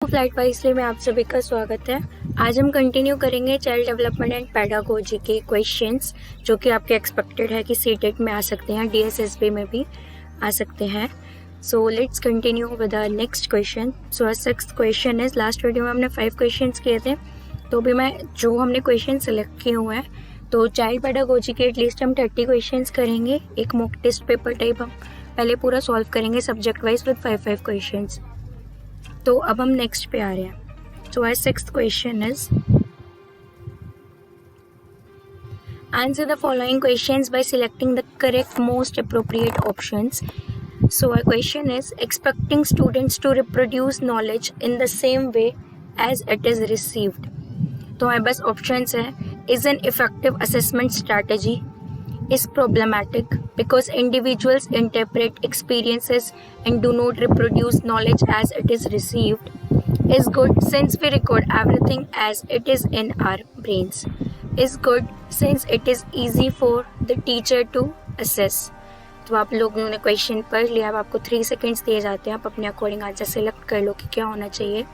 Flight wisely में आप सभी का स्वागत है। आज हम कंटिन्यू करेंगे चाइल्ड डेवलपमेंट एंड पेडागोजी के क्वेश्चंस जो कि आपके एक्सपेक्टेड है कि सीटेट में आ सकते हैं, डीएसएसबी में भी आ सकते हैं। So let's continue with the next question. So sixth question is, last video में हमने 5 क्वेश्चंस किए थे, तो भी मैं जो हमने क्वेश्चन सेलेक्ट किए हुए हैं, तो चाइल्ड पेडागोजी के एटलीस्ट हम 30 क्वेश्चंस करेंगे। एक मॉक टेस्ट पेपर टाइप हम पहले पूरा सॉल्व करेंगे सब्जेक्ट वाइज विद 5 क्वेश्चंस। तो अब हम नेक्स्ट पे आ रहे हैं। So our sixth question is, answer the following questions by selecting the correct most appropriate options. So our question is, expecting students to reproduce knowledge in the same way as it is received. तो हमारे पास options है, is an effective assessment strategy, is problematic because individuals interpret experiences and do not reproduce knowledge as it is received, is good since we record everything as it is in our brains, is good since it is easy for the teacher to assess। तो आप लोगों ने question पढ़ लिया, अब आपको 3 seconds दिए जाते हैं, आप अपने अकॉर्डिंग आंसर सेलेक्ट कर लो कि क्या होना चाहिए।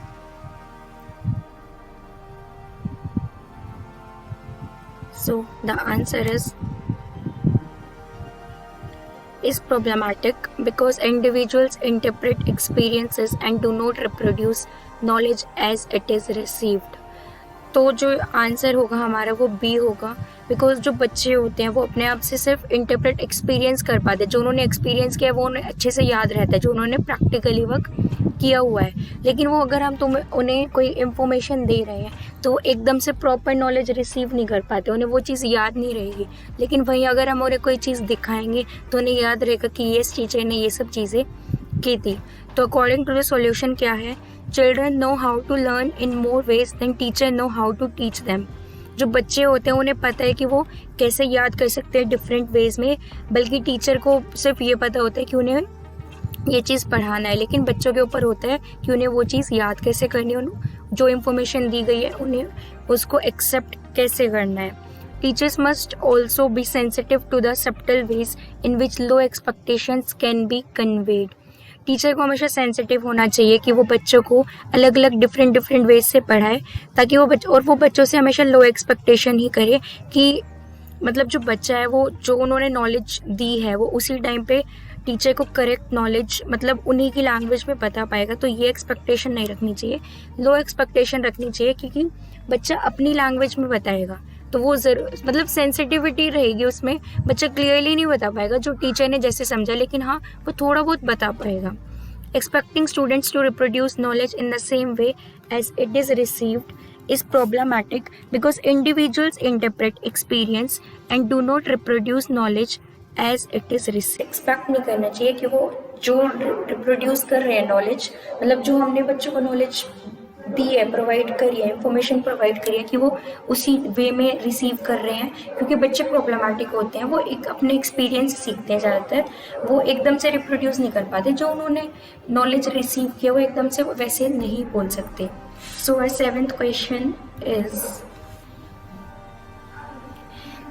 So the answer is problematic because individuals interpret experiences and do not reproduce knowledge as it is received। तो जो आंसर होगा हमारा वो बी होगा, बिकॉज जो बच्चे होते हैं वो अपने आप से सिर्फ इंटरप्रेट एक्सपीरियंस कर पाते हैं। जो उन्होंने एक्सपीरियंस किया वो उन्हें अच्छे से याद रहता है, जो उन्होंने प्रैक्टिकली वर्क किया हुआ है। लेकिन वो अगर हम उन्हें कोई इन्फॉर्मेशन दे रहे हैं तो एकदम से प्रॉपर नॉलेज रिसीव नहीं कर पाते, उन्हें वो चीज़ याद नहीं रहेगी। लेकिन वहीं अगर हम उन्हें कोई चीज़ दिखाएंगे तो उन्हें याद रहेगा कि ये टीचर ने ये सब चीज़ें की थी। तो अकॉर्डिंग टू द सॉल्यूशन क्या है, children know how to learn in more ways than teacher know how to teach them. जो बच्चे होते हैं उन्हें पता है कि वो कैसे याद कर सकते हैं डिफरेंट वेज में, बल्कि टीचर को सिर्फ ये पता होता है कि उन्हें ये चीज़ पढ़ाना है। लेकिन बच्चों के ऊपर होता है कि उन्हें वो चीज़ याद कैसे करनी है, जो इन्फॉर्मेशन दी गई है उन्हें उसको एक्सेप्ट कैसे करना है। Teachers must also be sensitive to the subtle ways in which low expectations can be conveyed. Teacher को हमेशा सेंसिटिव होना चाहिए कि वो बच्चों को अलग अलग डिफरेंट वेज से पढ़ाए, ताकि वो बच्चों से हमेशा लो एक्सपेक्टेशन ही करे कि मतलब जो बच्चा है वो जो उन्होंने नॉलेज दी है वो उसी टाइम पे टीचर को करेक्ट नॉलेज मतलब उन्हीं की लैंग्वेज में बता पाएगा। तो ये एक्सपेक्टेशन नहीं रखनी चाहिए, लो एक्सपेक्टेशन रखनी चाहिए, क्योंकि बच्चा अपनी लैंग्वेज में बताएगा तो वो ज़रूर मतलब सेंसिटिविटी रहेगी उसमें, बच्चा क्लियरली नहीं बता पाएगा जो टीचर ने जैसे समझा, लेकिन हाँ वो थोड़ा बहुत बता पाएगा। Expecting students to reproduce knowledge in the same way as it is received is problematic because individuals interpret experience and do not reproduce knowledge as it is received। Expect नहीं करना चाहिए कि वो जो रिप्रोड्यूस कर रहे हैं नॉलेज, मतलब जो हमने बच्चों को नॉलेज दी है, प्रोवाइड करी है, इंफॉर्मेशन प्रोवाइड करी है, कि वो उसी वे में रिसीव कर रहे हैं। क्योंकि बच्चे प्रॉब्लमेटिक होते हैं, वो एक अपने एक्सपीरियंस सीखते हैं ज़्यादातर, वो एकदम से रिप्रोड्यूस नहीं कर पाते। जो उन्होंने नॉलेज रिसीव किया वो एकदम से वैसे नहीं बोल सकते। So our 7th question is,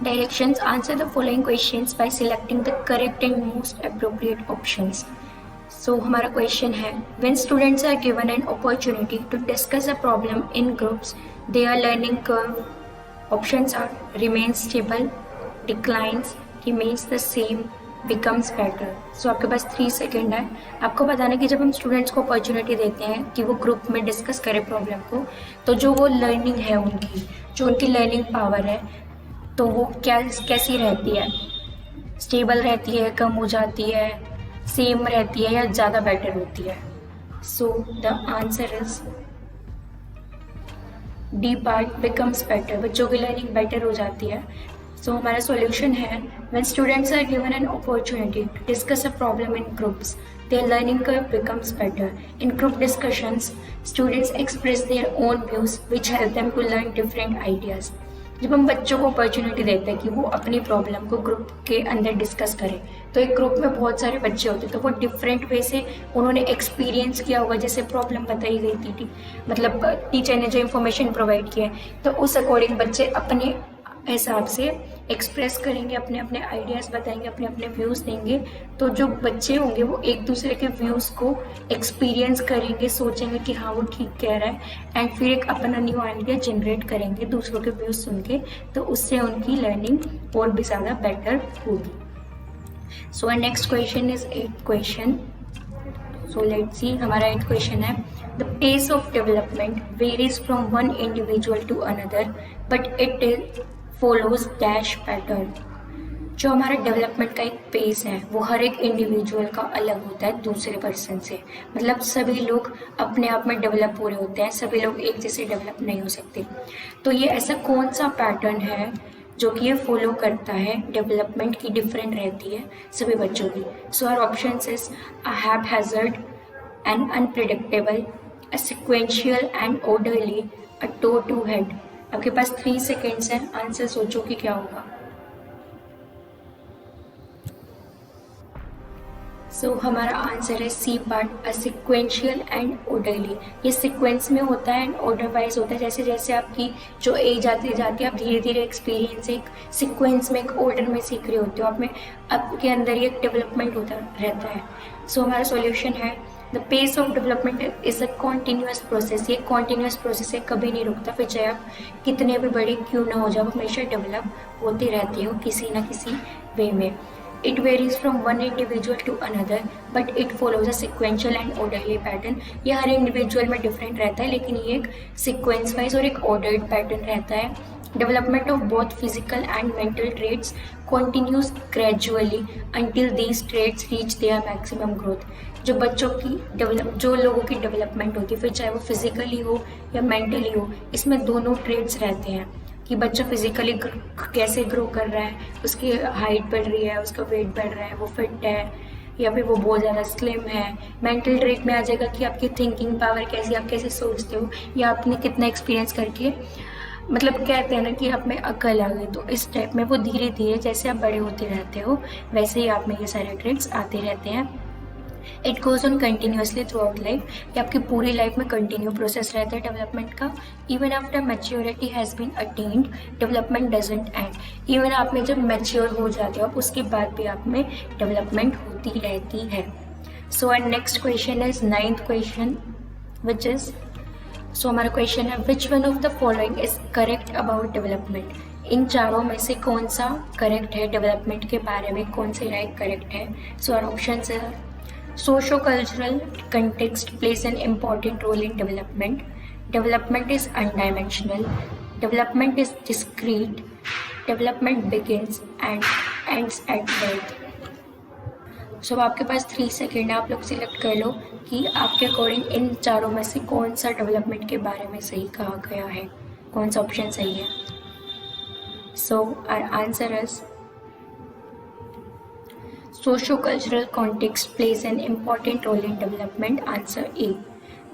directions, answer the following questions by selecting the correct and most appropriate options। So हमारा question है, when students are given an opportunity to discuss a problem in groups, their learning curve options are remains stable, declines, remains the same, becomes better। सो आपके पास 3 second है आपको बताना कि जब हम स्टूडेंट्स को अपॉर्चुनिटी देते हैं कि वो ग्रुप में डिस्कस करें प्रॉब्लम को, तो जो वो लर्निंग है उनकी, जो उनकी लर्निंग पावर है, तो वो कैसी रहती है, स्टेबल रहती है, कम हो जाती है, सेम रहती है या ज़्यादा बेटर होती है। So the answer is D part, becomes better, बच्चों की लर्निंग बेटर हो जाती है। सो हमारा सॉल्यूशन है, when students are given an opportunity to discuss a problem in groups, their learning curve becomes better। In group discussions, students express their own views which help them to learn different ideas। जब हम बच्चों को opportunity देते हैं कि वो अपनी problem को ग्रुप के अंदर डिस्कस करें, तो एक ग्रुप में बहुत सारे बच्चे होते हैं, तो वो डिफरेंट वे से उन्होंने एक्सपीरियंस किया होगा, जैसे प्रॉब्लम बताई गई थी मतलब टीचर ने जो इन्फॉर्मेशन प्रोवाइड किया है, तो उस अकॉर्डिंग बच्चे अपने हिसाब से एक्सप्रेस करेंगे, अपने अपने आइडियाज़ बताएंगे, अपने अपने व्यूज़ देंगे, तो जो बच्चे होंगे वो एक दूसरे के व्यूज़ को एक्सपीरियंस करेंगे, सोचेंगे कि हाँ वो ठीक कह रहा है, एंड फिर एक अपना न्यू आइडिया जनरेट करेंगे दूसरों के व्यूज़ सुन के, तो उससे उनकी लर्निंग और भी ज़्यादा बेटर होगी। So our next question is 8th question. So let's see, हमारा 8th क्वेश्चन है, the pace of development varies from one individual to another but it follows dash pattern. जो हमारा डेवलपमेंट का एक पेस है वो हर एक इंडिविजुअल का अलग होता है दूसरे पर्सन से। मतलब सभी लोग अपने आप में डेवलप हो रहे होते हैं, सभी लोग एक जैसे डेवलप नहीं हो सकते। तो ये ऐसा कौन सा पैटर्न है जो कि ये फॉलो करता है, डेवलपमेंट की डिफरेंट रहती है सभी बच्चों की। So our options is a haphazard and unpredictable, a sequential and orderly, a toe to head. आपके पास 3 सेकेंड्स हैं, आंसर सोचो कि क्या होगा। सो हमारा आंसर है C part, a sequential and orderly. ये सिक्वेंस में होता है एंड ऑर्डर वाइज होता है। जैसे जैसे आपकी जो एज आती जाती है, आप धीरे धीरे एक्सपीरियंस एक सिक्वेंस में, एक ऑर्डर में सीख रहे होते हो, आप में आपके अंदर ये एक डेवलपमेंट होता रहता है। सो हमारा सॉल्यूशन है, the pace of development is a continuous process. ये कॉन्टीन्यूअस प्रोसेस है, कभी नहीं रुकता, फिर चाहे आप कितने भी बड़े क्यों ना हो जाओ, हमेशा डेवलप होते रहते हो किसी ना किसी वे में। It varies from one individual to another, but it follows a sequential and orderly pattern. ये हर इंडिविजुअल में डिफरेंट रहता है, लेकिन ये एक सीक्वेंस वाइज और एक ऑर्डर्ड पैटर्न रहता है। Development of both physical and mental traits continues gradually until these traits reach their maximum growth. जो बच्चों की जो लोगों की डेवलपमेंट होती है, फिर चाहे वो फिजिकली हो या मेंटली हो, इसमें दोनों ट्रेट्स रहते हैं कि बच्चा फिजिकली कैसे ग्रो कर रहा है, उसकी हाइट बढ़ रही है, उसका वेट बढ़ रहा है, वो फिट है या फिर वो बहुत ज़्यादा स्लिम है। मेंटल ट्रेट में आ जाएगा कि आपकी थिंकिंग पावर कैसी, आप कैसे सोचते हो, या आपने कितना एक्सपीरियंस करके, मतलब कहते हैं ना कि आप में अकल आ गई। तो इस टाइप में वो धीरे धीरे जैसे आप बड़े होते रहते हो वैसे ही आप में ये सारे ट्रेट्स आते रहते हैं। It goes on continuously through out life. ये आपकी पूरी लाइफ में कंटिन्यू प्रोसेस रहता है डेवलपमेंट का। Even after maturity has been attained, development doesn't end. Even आप में जब मैच्योर हो जाते हो उसके बाद भी आप में डेवलपमेंट होती रहती है। So our next question is 9th question, which is, so हमारा क्वेश्चन है, which one of the following is correct about development. इन चारों में से कौन सा करेक्ट है, डेवलपमेंट के बारे में कौन सी राय करेक्ट है। सो आवर ऑप्शंस है, socio-cultural context plays an important role in development. Development is undimensional. Development is discrete. Development begins and ends at birth. So आपके पास 3 सेकेंड है, आप लोग सिलेक्ट कर लो कि आपके अकॉर्डिंग इन चारों में से कौन सा डेवलपमेंट के बारे में सही कहा गया है, कौन सा ऑप्शन सही है। So our answer is sociocultural context plays an important role in development, answer A.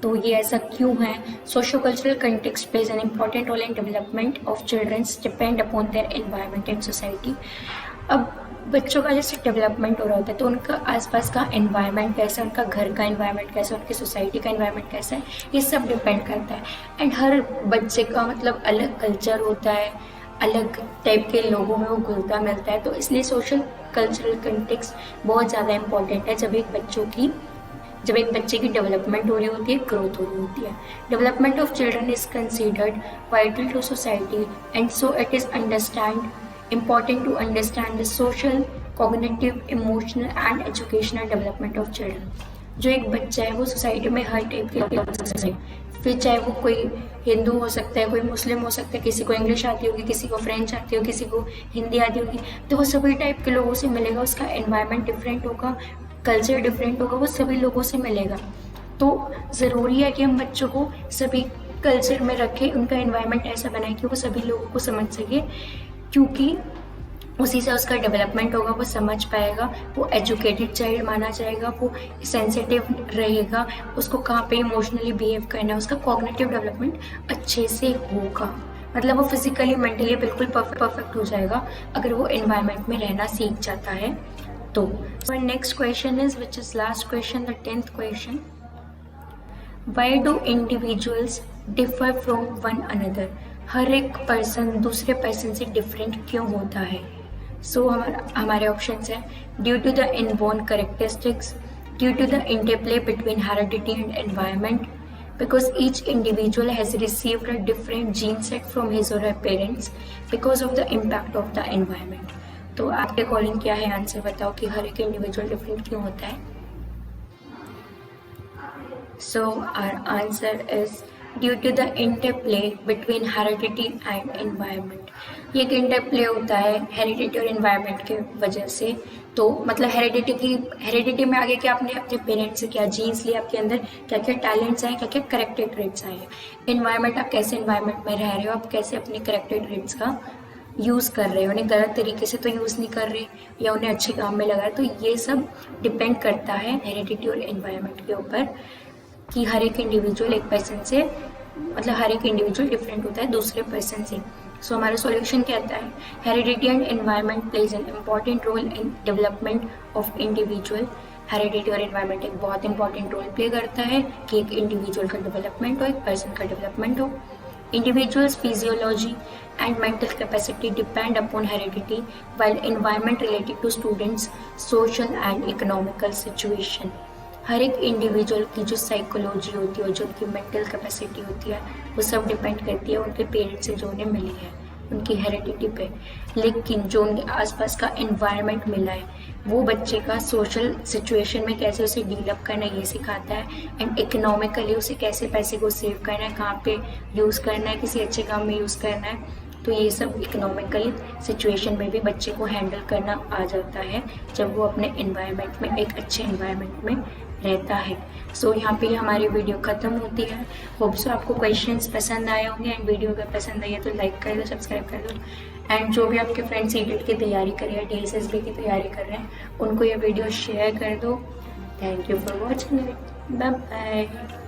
तो ये ऐसा क्यों है? Sociocultural context plays an important role in development of childrens depend upon their environment and society. अब बच्चों का जैसे डेवलपमेंट हो रहा होता है तो उनका आसपास का एनवायरनमेंट कैसा है, उनका घर का एनवायरनमेंट कैसा है, उनकी सोसाइटी का एनवायरनमेंट कैसा है, ये सब डिपेंड करता है। एंड हर बच्चे का मतलब अलग कल्चर होता है, अलग टाइप के लोगों में वो घुलता मिलता है, तो इसलिए सोशल कल्चरल कंटेक्स्ट बहुत ज़्यादा इम्पॉर्टेंट है जब एक बच्चे की डेवलपमेंट हो रही होती है, ग्रोथ हो रही होती है। Development of children is considered vital to society and so it is important to understand the social, cognitive, emotional and educational development of children. जो एक बच्चा है वो सोसाइटी में हर टाइप के लोग हो सकते हैं, फिर चाहे वो कोई हिंदू हो सकता है, कोई मुस्लिम हो सकता है, किसी को इंग्लिश आती होगी, किसी को फ्रेंच आती होगी, किसी को हिंदी आती होगी, तो वो सभी टाइप के लोगों से मिलेगा। उसका एनवायरनमेंट डिफरेंट होगा, कल्चर डिफरेंट होगा, वो सभी लोगों से मिलेगा। तो ज़रूरी है कि हम बच्चों को सभी कल्चर में रखें, उनका एनवायरनमेंट ऐसा बनाए कि वो सभी लोगों को समझ सके, क्योंकि उसी से उसका डेवलपमेंट होगा, वो समझ पाएगा, वो एजुकेटेड चाइल्ड माना जाएगा, वो सेंसिटिव रहेगा, उसको कहाँ पे इमोशनली बिहेव करना है, उसका कॉग्निटिव डेवलपमेंट अच्छे से होगा, मतलब वो फिजिकली मेंटली बिल्कुल परफेक्ट हो जाएगा अगर वो एनवायरनमेंट में रहना सीख जाता है। तो next question is, which is last question, the 10th question, why do individuals differ from one another. हर एक पर्सन दूसरे पर्सन से डिफरेंट क्यों होता है? सो हमारे ऑप्शंस हैं due to the inborn characteristics, due to the interplay between heredity and environment, because each individual has received a different gene set from his or her parents because of the impact of the environment. तो आपके according क्या है answer बताओ कि हर एक individual different क्यों होता है? So our answer is due to the interplay between heredity and environment. ये एक इंटरप्ले होता है हेरिडिटी और एनवायरनमेंट के वजह से। तो मतलब हेरिडिटी में आगे क्या आपने अपने पेरेंट्स से क्या जीन्स लिए, आपके अंदर क्या क्या टैलेंट्स आए, क्या क्या करेक्टेड ट्रेट्स आए हैं। एनवायरनमेंट, आप कैसे एनवायरनमेंट में रह रहे हो, आप कैसे अपने करेक्टेड ट्रेट्स का यूज़ कर रहे हो, उन्हें गलत तरीके से तो यूज़ नहीं कर रहे या उन्हें अच्छे काम में लगा रहे। तो ये सब डिपेंड करता है हेरिडिटी और एनवायरनमेंट के ऊपर कि हर एक इंडिविजुअल एक पर्सन से मतलब हर एक इंडिविजुअल डिफरेंट होता है दूसरे पर्सन से। सो हमारा सॉल्यूशन क्या आता है? Heredity and environment plays an important role in development of individual. Heredity और एनवायरनमेंट एक बहुत इंपॉर्टेंट रोल प्ले करता है कि एक इंडिविजुअल का डेवलपमेंट हो, एक पर्सन का डेवलपमेंट हो। Individuals' physiology and mental capacity depend upon heredity, while environment related to students' social and economical situation. हर एक इंडिविजुअल की जो साइकोलॉजी होती है और जो उनकी मेंटल कैपेसिटी होती है वो सब डिपेंड करती है उनके पेरेंट्स से जो उन्हें मिली है, उनकी हेरिडिटी पे। लेकिन जो उनके आसपास का एनवायरनमेंट मिला है वो बच्चे का सोशल सिचुएशन में कैसे उसे डीलअप करना है ये सिखाता है, एंड इकोनॉमिकली उसे कैसे पैसे को सेव करना है, कहाँ पे यूज़ करना है, किसी अच्छे काम में यूज़ करना है। तो ये सब इकोनॉमिकली सिचुएशन में भी बच्चे को हैंडल करना आ जाता है जब वो अपने एनवायरनमेंट में एक अच्छे एनवायरनमेंट में रहता है। सो यहाँ पे हमारी वीडियो ख़त्म होती है। होप सो आपको क्वेश्चंस पसंद आए होंगे एंड वीडियो अगर पसंद आई है तो लाइक कर दो, सब्सक्राइब कर दो, एंड जो भी आपके फ्रेंड्स सीटेट की तैयारी कर रहे हैं, DSSB की तैयारी कर रहे हैं, उनको ये वीडियो शेयर कर दो। Thank you for watching it, bye bye.